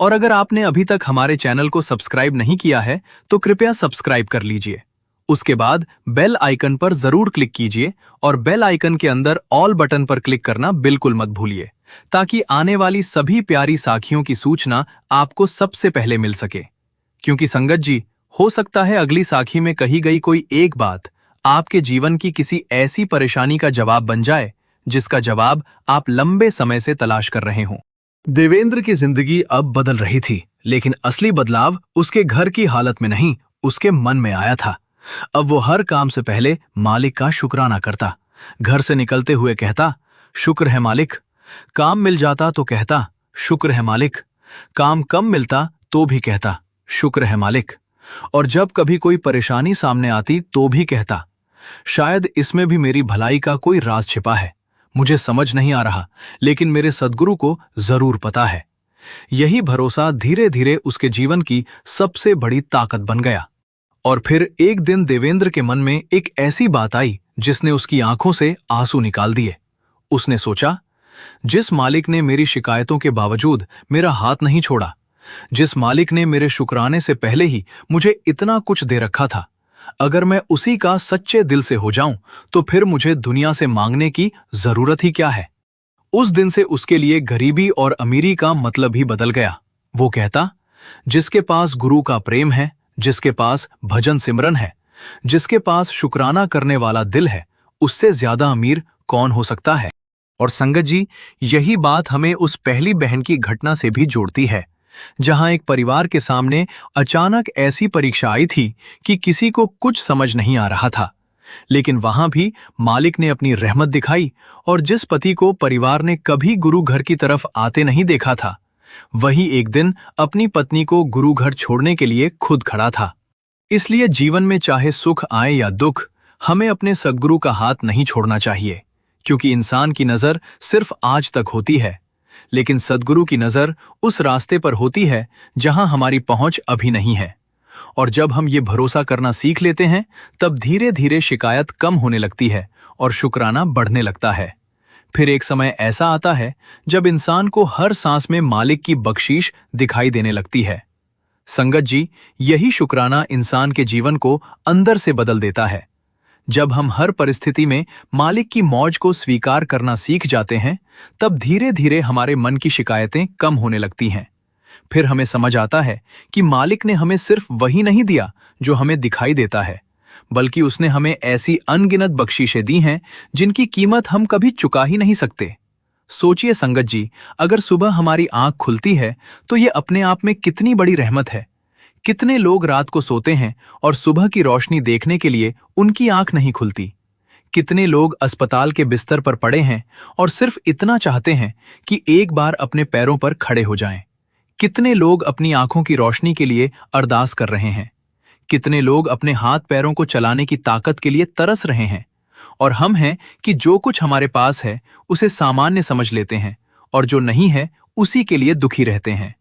और अगर आपने अभी तक हमारे चैनल को सब्सक्राइब नहीं किया है तो कृपया सब्सक्राइब कर लीजिए। उसके बाद बेल आइकन पर जरूर क्लिक कीजिए और बेल आइकन के अंदर ऑल बटन पर क्लिक करना बिल्कुल मत भूलिए, ताकि आने वाली सभी प्यारी साखियों की सूचना आपको सबसे पहले मिल सके। क्योंकि संगत जी, हो सकता है अगली साखी में कही गई कोई एक बात आपके जीवन की किसी ऐसी परेशानी का जवाब बन जाए जिसका जवाब आप लंबे समय से तलाश कर रहे हों। देवेंद्र की जिंदगी अब बदल रही थी, लेकिन असली बदलाव उसके घर की हालत में नहीं, उसके मन में आया था। अब वो हर काम से पहले मालिक का शुक्राना करता। घर से निकलते हुए कहता, शुक्र है मालिक। काम मिल जाता तो कहता, शुक्र है मालिक। काम कम मिलता तो भी कहता, शुक्र है मालिक। और जब कभी कोई परेशानी सामने आती तो भी कहता, शायद इसमें भी मेरी भलाई का कोई राज छिपा है, मुझे समझ नहीं आ रहा, लेकिन मेरे सद्गुरु को जरूर पता है। यही भरोसा धीरे धीरे उसके जीवन की सबसे बड़ी ताकत बन गया। और फिर एक दिन देवेंद्र के मन में एक ऐसी बात आई जिसने उसकी आंखों से आंसू निकाल दिए। उसने सोचा, जिस मालिक ने मेरी शिकायतों के बावजूद मेरा हाथ नहीं छोड़ा, जिस मालिक ने मेरे शुक्राने से पहले ही मुझे इतना कुछ दे रखा था, अगर मैं उसी का सच्चे दिल से हो जाऊं तो फिर मुझे दुनिया से मांगने की जरूरत ही क्या है। उस दिन से उसके लिए गरीबी और अमीरी का मतलब ही बदल गया। वो कहता, जिसके पास गुरु का प्रेम है, जिसके पास भजन सिमरन है, जिसके पास शुक्राना करने वाला दिल है, उससे ज्यादा अमीर कौन हो सकता है। और संगत जी, यही बात हमें उस पहली बहन की घटना से भी जोड़ती है, जहां एक परिवार के सामने अचानक ऐसी परीक्षा आई थी कि किसी को कुछ समझ नहीं आ रहा था, लेकिन वहां भी मालिक ने अपनी रहमत दिखाई और जिस पति को परिवार ने कभी गुरु घर की तरफ आते नहीं देखा था, वही एक दिन अपनी पत्नी को गुरु घर छोड़ने के लिए खुद खड़ा था। इसलिए जीवन में चाहे सुख आए या दुख, हमें अपने सद्गुरु का हाथ नहीं छोड़ना चाहिए, क्योंकि इंसान की नजर सिर्फ आज तक होती है, लेकिन सद्गुरु की नजर उस रास्ते पर होती है जहां हमारी पहुंच अभी नहीं है। और जब हम ये भरोसा करना सीख लेते हैं, तब धीरे धीरे शिकायत कम होने लगती है और शुक्राना बढ़ने लगता है। फिर एक समय ऐसा आता है जब इंसान को हर सांस में मालिक की बख्शीश दिखाई देने लगती है। संगत जी, यही शुक्राना इंसान के जीवन को अंदर से बदल देता है। जब हम हर परिस्थिति में मालिक की मौज को स्वीकार करना सीख जाते हैं, तब धीरे धीरे हमारे मन की शिकायतें कम होने लगती हैं। फिर हमें समझ आता है कि मालिक ने हमें सिर्फ वही नहीं दिया जो हमें दिखाई देता है, बल्कि उसने हमें ऐसी अनगिनत बख्शीशें दी हैं जिनकी कीमत हम कभी चुका ही नहीं सकते। सोचिए संगत जी, अगर सुबह हमारी आंख खुलती है तो ये अपने आप में कितनी बड़ी रहमत है। कितने लोग रात को सोते हैं और सुबह की रोशनी देखने के लिए उनकी आंख नहीं खुलती। कितने लोग अस्पताल के बिस्तर पर पड़े हैं और सिर्फ इतना चाहते हैं कि एक बार अपने पैरों पर खड़े हो जाएं। कितने लोग अपनी आंखों की रोशनी के लिए अरदास कर रहे हैं, कितने लोग अपने हाथ पैरों को चलाने की ताकत के लिए तरस रहे हैं, और हम हैं कि जो कुछ हमारे पास है उसे सामान्य समझ लेते हैं और जो नहीं है उसी के लिए दुखी रहते हैं।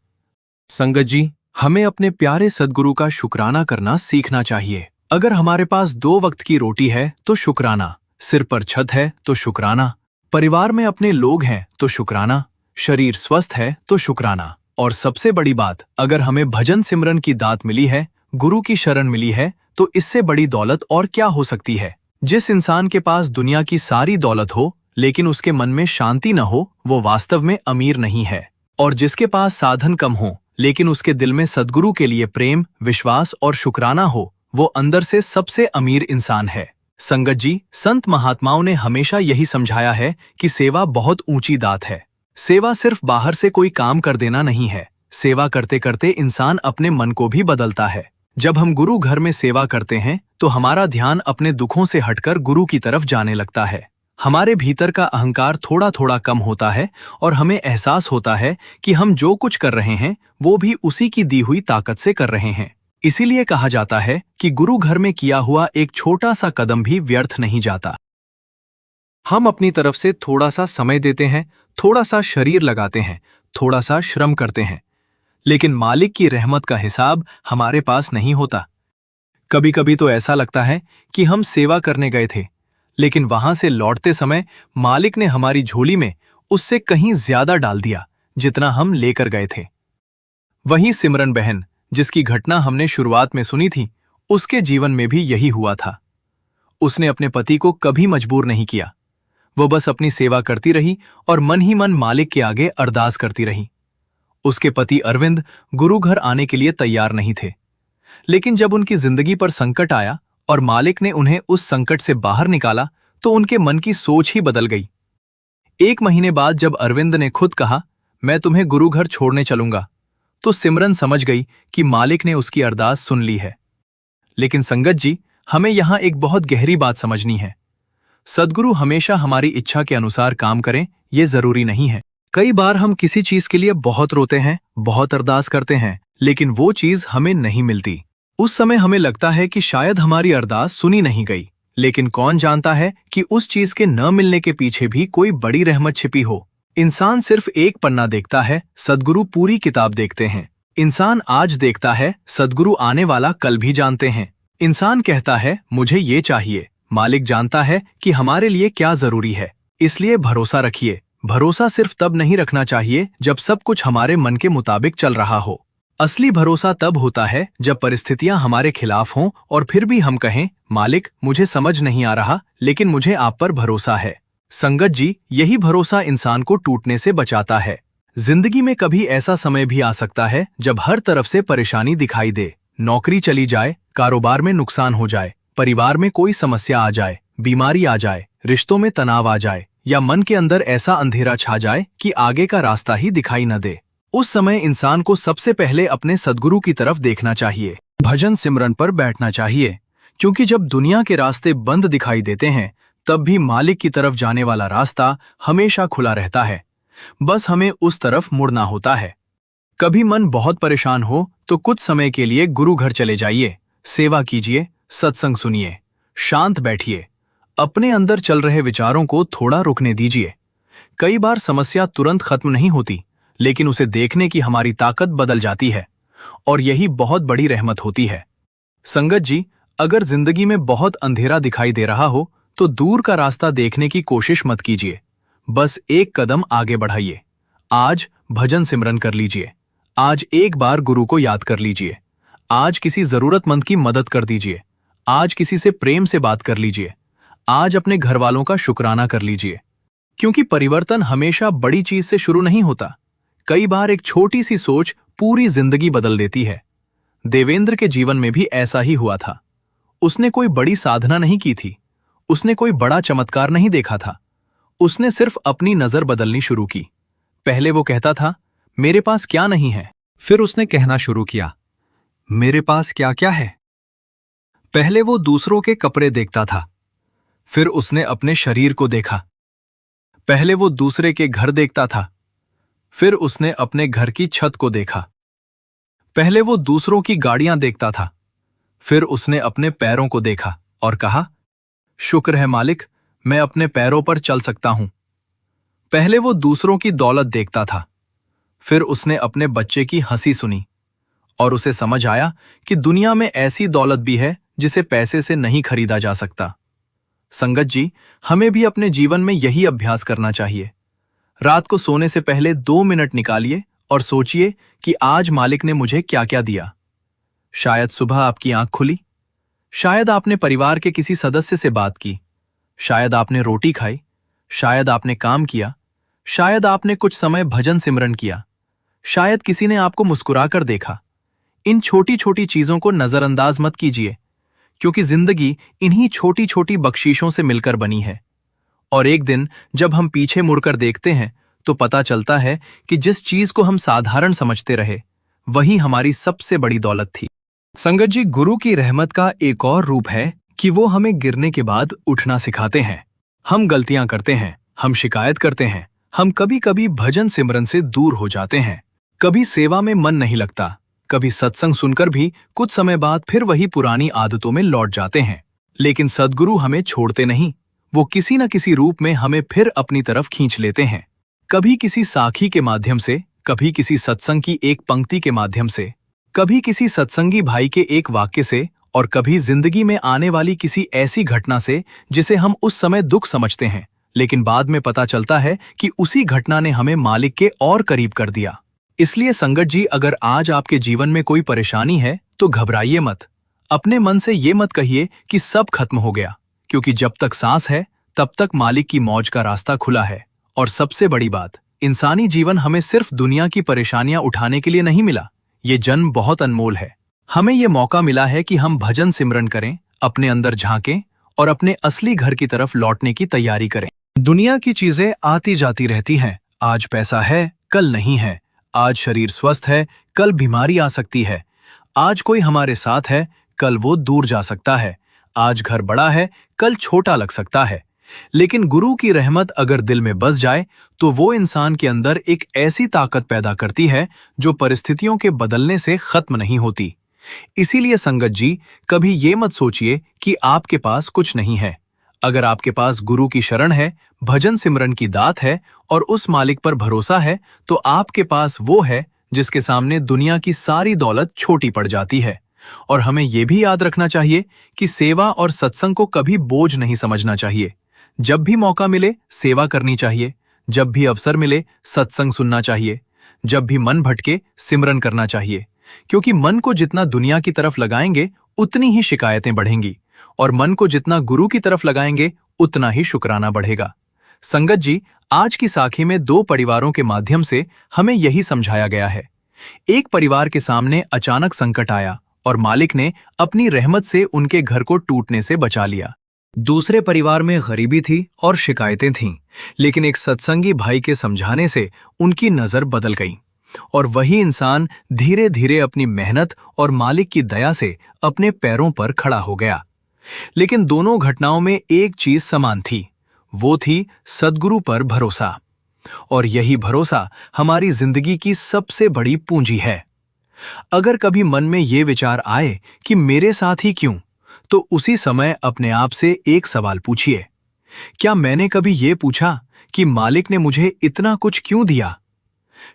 संगत जी, हमें अपने प्यारे सद्गुरु का शुक्राना करना सीखना चाहिए। अगर हमारे पास 2 वक्त की रोटी है तो शुक्राना, सिर पर छत है तो शुक्राना, परिवार में अपने लोग हैं तो शुक्राना, शरीर स्वस्थ है तो शुक्राना, और सबसे बड़ी बात, अगर हमें भजन सिमरन की दात मिली है, गुरु की शरण मिली है, तो इससे बड़ी दौलत और क्या हो सकती है। जिस इंसान के पास दुनिया की सारी दौलत हो लेकिन उसके मन में शांति न हो, वो वास्तव में अमीर नहीं है। और जिसके पास साधन कम हो लेकिन उसके दिल में सद्गुरु के लिए प्रेम, विश्वास और शुक्राना हो, वो अंदर से सबसे अमीर इंसान है। संगत जी, संत महात्माओं ने हमेशा यही समझाया है कि सेवा बहुत ऊंची दात है। सेवा सिर्फ बाहर से कोई काम कर देना नहीं है। सेवा करते करते इंसान अपने मन को भी बदलता है। जब हम गुरु घर में सेवा करते हैं तो हमारा ध्यान अपने दुखों से हटकर गुरु की तरफ जाने लगता है। हमारे भीतर का अहंकार थोड़ा थोड़ा कम होता है और हमें एहसास होता है कि हम जो कुछ कर रहे हैं वो भी उसी की दी हुई ताकत से कर रहे हैं। इसीलिए कहा जाता है कि गुरु घर में किया हुआ एक छोटा सा कदम भी व्यर्थ नहीं जाता। हम अपनी तरफ से थोड़ा सा समय देते हैं, थोड़ा सा शरीर लगाते हैं, थोड़ा सा श्रम करते हैं, लेकिन मालिक की रहमत का हिसाब हमारे पास नहीं होता। कभी कभी तो ऐसा लगता है कि हम सेवा करने गए थे, लेकिन वहां से लौटते समय मालिक ने हमारी झोली में उससे कहीं ज्यादा डाल दिया जितना हम लेकर गए थे। वहीं सिमरन बहन, जिसकी घटना हमने शुरुआत में सुनी थी, उसके जीवन में भी यही हुआ था। उसने अपने पति को कभी मजबूर नहीं किया। वो बस अपनी सेवा करती रही और मन ही मन मालिक के आगे अरदास करती रही। उसके पति अरविंद गुरु घर आने के लिए तैयार नहीं थे, लेकिन जब उनकी जिंदगी पर संकट आया और मालिक ने उन्हें उस संकट से बाहर निकाला तो उनके मन की सोच ही बदल गई। 1 महीने बाद जब अरविंद ने खुद कहा, मैं तुम्हें गुरु घर छोड़ने चलूंगा, तो सिमरन समझ गई कि मालिक ने उसकी अरदास सुन ली है। लेकिन संगत जी, हमें यहां एक बहुत गहरी बात समझनी है। सद्गुरु हमेशा हमारी इच्छा के अनुसार काम करें, ये जरूरी नहीं है। कई बार हम किसी चीज के लिए बहुत रोते हैं, बहुत अरदास करते हैं, लेकिन वो चीज हमें नहीं मिलती। उस समय हमें लगता है कि शायद हमारी अरदास सुनी नहीं गई, लेकिन कौन जानता है कि उस चीज के न मिलने के पीछे भी कोई बड़ी रहमत छिपी हो। इंसान सिर्फ एक पन्ना देखता है, सद्गुरु पूरी किताब देखते हैं। इंसान आज देखता है, सद्गुरु आने वाला कल भी जानते हैं। इंसान कहता है मुझे ये चाहिए, मालिक जानता है कि हमारे लिए क्या जरूरी है। इसलिए भरोसा रखिए। भरोसा सिर्फ तब नहीं रखना चाहिए जब सब कुछ हमारे मन के मुताबिक चल रहा हो। असली भरोसा तब होता है जब परिस्थितियां हमारे खिलाफ हों और फिर भी हम कहें, मालिक मुझे समझ नहीं आ रहा, लेकिन मुझे आप पर भरोसा है। संगत जी, यही भरोसा इंसान को टूटने से बचाता है। जिंदगी में कभी ऐसा समय भी आ सकता है जब हर तरफ से परेशानी दिखाई दे। नौकरी चली जाए, कारोबार में नुकसान हो जाए, परिवार में कोई समस्या आ जाए, बीमारी आ जाए, रिश्तों में तनाव आ जाए, या मन के अंदर ऐसा अंधेरा छा जाए कि आगे का रास्ता ही दिखाई न दे। उस समय इंसान को सबसे पहले अपने सद्गुरु की तरफ देखना चाहिए, भजन सिमरन पर बैठना चाहिए, क्योंकि जब दुनिया के रास्ते बंद दिखाई देते हैं तब भी मालिक की तरफ जाने वाला रास्ता हमेशा खुला रहता है। बस हमें उस तरफ मुड़ना होता है। कभी मन बहुत परेशान हो तो कुछ समय के लिए गुरु घर चले जाइए, सेवा कीजिए, सत्संग सुनिए, शांत बैठिए, अपने अंदर चल रहे विचारों को थोड़ा रुकने दीजिए। कई बार समस्या तुरंत खत्म नहीं होती, लेकिन उसे देखने की हमारी ताकत बदल जाती है, और यही बहुत बड़ी रहमत होती है। संगत जी, अगर जिंदगी में बहुत अंधेरा दिखाई दे रहा हो तो दूर का रास्ता देखने की कोशिश मत कीजिए, बस एक कदम आगे बढ़ाइए। आज भजन सिमरन कर लीजिए, आज एक बार गुरु को याद कर लीजिए, आज किसी जरूरतमंद की मदद कर दीजिए, आज किसी से प्रेम से बात कर लीजिए, आज अपने घर वालों का शुक्राना कर लीजिए। क्योंकि परिवर्तन हमेशा बड़ी चीज से शुरू नहीं होता। कई बार एक छोटी सी सोच पूरी जिंदगी बदल देती है। देवेंद्र के जीवन में भी ऐसा ही हुआ था। उसने कोई बड़ी साधना नहीं की थी, उसने कोई बड़ा चमत्कार नहीं देखा था। उसने सिर्फ अपनी नजर बदलनी शुरू की। पहले वो कहता था, मेरे पास क्या नहीं है। फिर उसने कहना शुरू किया, मेरे पास क्या क्या है। पहले वो दूसरों के कपड़े देखता था, फिर उसने अपने शरीर को देखा। पहले वो दूसरे के घर देखता था, फिर उसने अपने घर की छत को देखा। पहले वो दूसरों की गाड़ियां देखता था, फिर उसने अपने पैरों को देखा और कहा, शुक्र है मालिक, मैं अपने पैरों पर चल सकता हूं। पहले वो दूसरों की दौलत देखता था, फिर उसने अपने बच्चे की हंसी सुनी और उसे समझ आया कि दुनिया में ऐसी दौलत भी है जिसे पैसे से नहीं खरीदा जा सकता। संगत जी, हमें भी अपने जीवन में यही अभ्यास करना चाहिए। रात को सोने से पहले 2 मिनट निकालिए और सोचिए कि आज मालिक ने मुझे क्या क्या दिया। शायद सुबह आपकी आंख खुली, शायद आपने परिवार के किसी सदस्य से बात की, शायद आपने रोटी खाई, शायद आपने काम किया, शायद आपने कुछ समय भजन सिमरन किया, शायद किसी ने आपको मुस्कुराकर देखा। इन छोटी छोटी चीजों को नजरअंदाज मत कीजिए, क्योंकि जिंदगी इन्हीं छोटी छोटी बख्शीशों से मिलकर बनी है। और एक दिन जब हम पीछे मुड़कर देखते हैं तो पता चलता है कि जिस चीज को हम साधारण समझते रहे, वही हमारी सबसे बड़ी दौलत थी। संगत जी, गुरु की रहमत का एक और रूप है कि वो हमें गिरने के बाद उठना सिखाते हैं। हम गलतियां करते हैं, हम शिकायत करते हैं, हम कभी कभी भजन सिमरन से दूर हो जाते हैं, कभी सेवा में मन नहीं लगता, कभी सत्संग सुनकर भी कुछ समय बाद फिर वही पुरानी आदतों में लौट जाते हैं। लेकिन सद्गुरु हमें छोड़ते नहीं, वो किसी न किसी रूप में हमें फिर अपनी तरफ खींच लेते हैं। कभी किसी साखी के माध्यम से, कभी किसी सत्संग की एक पंक्ति के माध्यम से, कभी किसी सत्संगी भाई के एक वाक्य से, और कभी जिंदगी में आने वाली किसी ऐसी घटना से जिसे हम उस समय दुख समझते हैं, लेकिन बाद में पता चलता है कि उसी घटना ने हमें मालिक के और करीब कर दिया। इसलिए संगत जी, अगर आज आपके जीवन में कोई परेशानी है तो घबराइए मत। अपने मन से ये मत कहिए कि सब खत्म हो गया, क्योंकि जब तक सांस है तब तक मालिक की मौज का रास्ता खुला है। और सबसे बड़ी बात, इंसानी जीवन हमें सिर्फ दुनिया की परेशानियां उठाने के लिए नहीं मिला, ये जन्म बहुत अनमोल है। हमें ये मौका मिला है कि हम भजन सिमरन करें, अपने अंदर झांकें और अपने असली घर की तरफ लौटने की तैयारी करें। दुनिया की चीजें आती जाती रहती हैं, आज पैसा है, कल नहीं है, आज शरीर स्वस्थ है, कल बीमारी आ सकती है, आज कोई हमारे साथ है, कल वो दूर जा सकता है, आज घर बड़ा है, कल छोटा लग सकता है। लेकिन गुरु की रहमत अगर दिल में बस जाए तो वो इंसान के अंदर एक ऐसी ताकत पैदा करती है जो परिस्थितियों के बदलने से खत्म नहीं होती। इसीलिए संगत जी, कभी ये मत सोचिए कि आपके पास कुछ नहीं है। अगर आपके पास गुरु की शरण है, भजन सिमरन की दात है और उस मालिक पर भरोसा है, तो आपके पास वो है जिसके सामने दुनिया की सारी दौलत छोटी पड़ जाती है। और हमें यह भी याद रखना चाहिए कि सेवा और सत्संग को कभी बोझ नहीं समझना चाहिए। जब भी मौका मिले सेवा करनी चाहिए, जब भी अवसर मिले सत्संग सुनना चाहिए, जब भी मन भटके सिमरन करना चाहिए, क्योंकि मन को जितना दुनिया की तरफ लगाएंगे उतनी ही शिकायतें बढ़ेंगी, और मन को जितना गुरु की तरफ लगाएंगे उतना ही शुक्राना बढ़ेगा। संगत जी, आज की साखी में 2 परिवारों के माध्यम से हमें यही समझाया गया है। एक परिवार के सामने अचानक संकट आया और मालिक ने अपनी रहमत से उनके घर को टूटने से बचा लिया। दूसरे परिवार में गरीबी थी और शिकायतें थीं, लेकिन एक सत्संगी भाई के समझाने से उनकी नजर बदल गई और वही इंसान धीरे धीरे अपनी मेहनत और मालिक की दया से अपने पैरों पर खड़ा हो गया। लेकिन दोनों घटनाओं में एक चीज समान थी, वो थी सद्गुरु पर भरोसा। और यही भरोसा हमारी जिंदगी की सबसे बड़ी पूंजी है। अगर कभी मन में ये विचार आए कि मेरे साथ ही क्यों, तो उसी समय अपने आप से एक सवाल पूछिए, क्या मैंने कभी ये पूछा कि मालिक ने मुझे इतना कुछ क्यों दिया?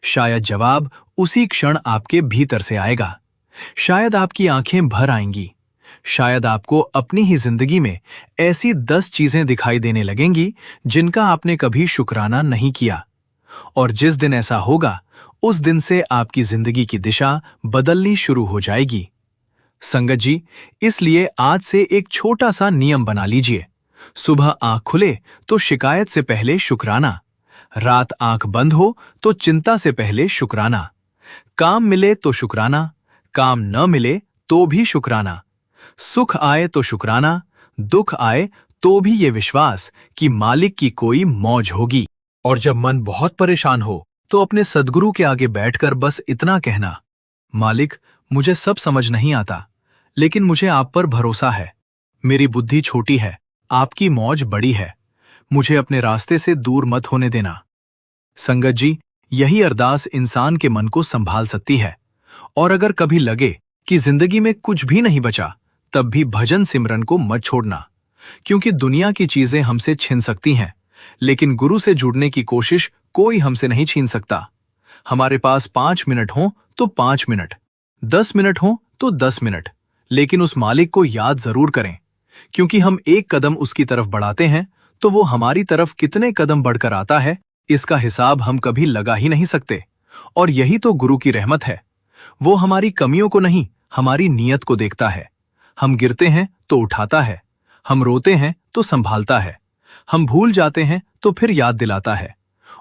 शायद जवाब उसी क्षण आपके भीतर से आएगा। शायद आपकी आंखें भर आएंगी। शायद आपको अपनी ही जिंदगी में ऐसी 10 चीजें दिखाई देने लगेंगी जिनका आपने कभी शुक्राना नहीं किया। और जिस दिन ऐसा होगा, उस दिन से आपकी जिंदगी की दिशा बदलनी शुरू हो जाएगी। संगत जी, इसलिए आज से एक छोटा सा नियम बना लीजिए। सुबह आंख खुले तो शिकायत से पहले शुक्राना, रात आंख बंद हो तो चिंता से पहले शुक्राना, काम मिले तो शुक्राना, काम न मिले तो भी शुक्राना, सुख आए तो शुक्राना, दुख आए तो भी ये विश्वास कि मालिक की कोई मौज होगी। और जब मन बहुत परेशान हो तो अपने सद्गुरु के आगे बैठकर बस इतना कहना, मालिक, मुझे सब समझ नहीं आता, लेकिन मुझे आप पर भरोसा है। मेरी बुद्धि छोटी है, आपकी मौज बड़ी है, मुझे अपने रास्ते से दूर मत होने देना। संगत जी, यही अरदास इंसान के मन को संभाल सकती है। और अगर कभी लगे कि जिंदगी में कुछ भी नहीं बचा, तब भी भजन सिमरन को मत छोड़ना, क्योंकि दुनिया की चीजें हमसे छिन सकती हैं, लेकिन गुरु से जुड़ने की कोशिश कोई हमसे नहीं छीन सकता। हमारे पास 5 मिनट हो तो 5 मिनट, 10 मिनट हो तो 10 मिनट, लेकिन उस मालिक को याद जरूर करें, क्योंकि हम एक कदम उसकी तरफ बढ़ाते हैं तो वो हमारी तरफ कितने कदम बढ़कर आता है, इसका हिसाब हम कभी लगा ही नहीं सकते। और यही तो गुरु की रहमत है। वो हमारी कमियों को नहीं, हमारी नीयत को देखता है। हम गिरते हैं तो उठाता है, हम रोते हैं तो संभालता है, हम भूल जाते हैं तो फिर याद दिलाता है।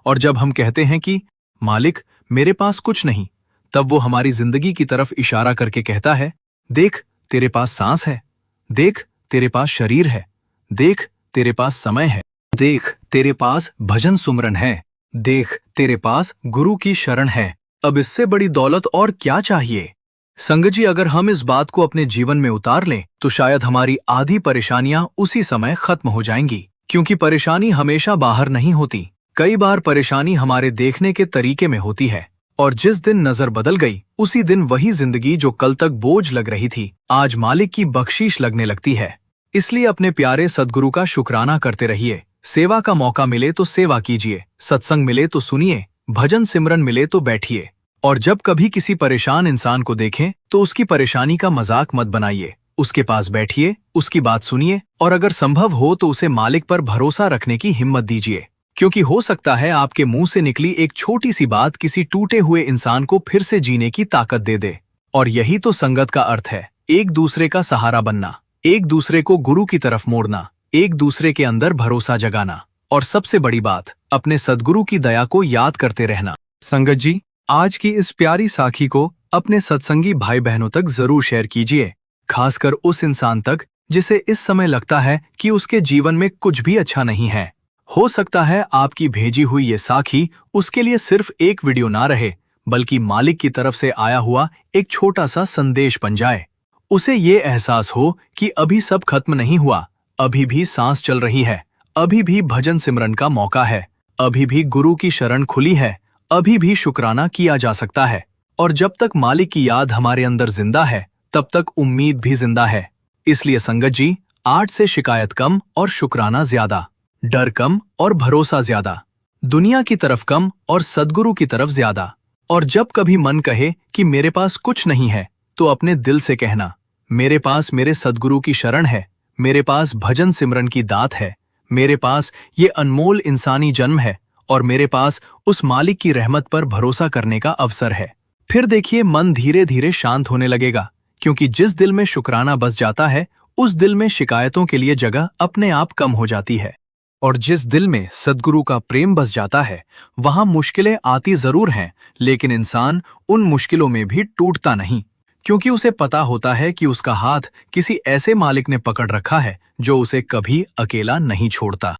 और जब हम कहते हैं कि मालिक मेरे पास कुछ नहीं, तब वो हमारी जिंदगी की तरफ इशारा करके कहता है, देख तेरे पास सांस है, देख तेरे पास शरीर है, देख तेरे पास समय है, देख तेरे पास भजन सुमरन है, देख तेरे पास गुरु की शरण है। अब इससे बड़ी दौलत और क्या चाहिए। संगत जी, अगर हम इस बात को अपने जीवन में उतार लें तो शायद हमारी आधी परेशानियां उसी समय खत्म हो जाएंगी। क्योंकि परेशानी हमेशा बाहर नहीं होती, कई बार परेशानी हमारे देखने के तरीके में होती है। और जिस दिन नजर बदल गई, उसी दिन वही जिंदगी जो कल तक बोझ लग रही थी, आज मालिक की बख्शीश लगने लगती है। इसलिए अपने प्यारे सद्गुरु का शुक्राना करते रहिए। सेवा का मौका मिले तो सेवा कीजिए, सत्संग मिले तो सुनिए, भजन सिमरन मिले तो बैठिए। और जब कभी किसी परेशान इंसान को देखें तो उसकी परेशानी का मजाक मत बनाइए, उसके पास बैठिए, उसकी बात सुनिए, और अगर संभव हो तो उसे मालिक पर भरोसा रखने की हिम्मत दीजिए। क्योंकि हो सकता है आपके मुंह से निकली एक छोटी सी बात किसी टूटे हुए इंसान को फिर से जीने की ताकत दे दे। और यही तो संगत का अर्थ है, एक दूसरे का सहारा बनना, एक दूसरे को गुरु की तरफ मोड़ना, एक दूसरे के अंदर भरोसा जगाना, और सबसे बड़ी बात, अपने सद्गुरु की दया को याद करते रहना। संगत जी, आज की इस प्यारी साखी को अपने सत्संगी भाई बहनों तक जरूर शेयर कीजिए, खासकर उस इंसान तक जिसे इस समय लगता है कि उसके जीवन में कुछ भी अच्छा नहीं है। हो सकता है आपकी भेजी हुई ये साखी उसके लिए सिर्फ एक वीडियो ना रहे, बल्कि मालिक की तरफ से आया हुआ एक छोटा सा संदेश बन जाए। उसे ये एहसास हो कि अभी सब खत्म नहीं हुआ, अभी भी सांस चल रही है, अभी भी भजन सिमरन का मौका है, अभी भी गुरु की शरण खुली है, अभी भी शुक्राना किया जा सकता है। और जब तक मालिक की याद हमारे अंदर जिंदा है, तब तक उम्मीद भी जिंदा है। इसलिए संगत जी, आज से शिकायत कम और शुक्राना ज्यादा, डर कम और भरोसा ज्यादा, दुनिया की तरफ कम और सद्गुरु की तरफ ज्यादा। और जब कभी मन कहे कि मेरे पास कुछ नहीं है, तो अपने दिल से कहना, मेरे पास मेरे सद्गुरु की शरण है, मेरे पास भजन सिमरन की दात है, मेरे पास ये अनमोल इंसानी जन्म है, और मेरे पास उस मालिक की रहमत पर भरोसा करने का अवसर है। फिर देखिए मन धीरे धीरे शांत होने लगेगा, क्योंकि जिस दिल में शुक्राना बस जाता है, उस दिल में शिकायतों के लिए जगह अपने आप कम हो जाती है। और जिस दिल में सद्गुरु का प्रेम बस जाता है, वहां मुश्किलें आती जरूर हैं, लेकिन इंसान उन मुश्किलों में भी टूटता नहीं, क्योंकि उसे पता होता है कि उसका हाथ किसी ऐसे मालिक ने पकड़ रखा है जो उसे कभी अकेला नहीं छोड़ता।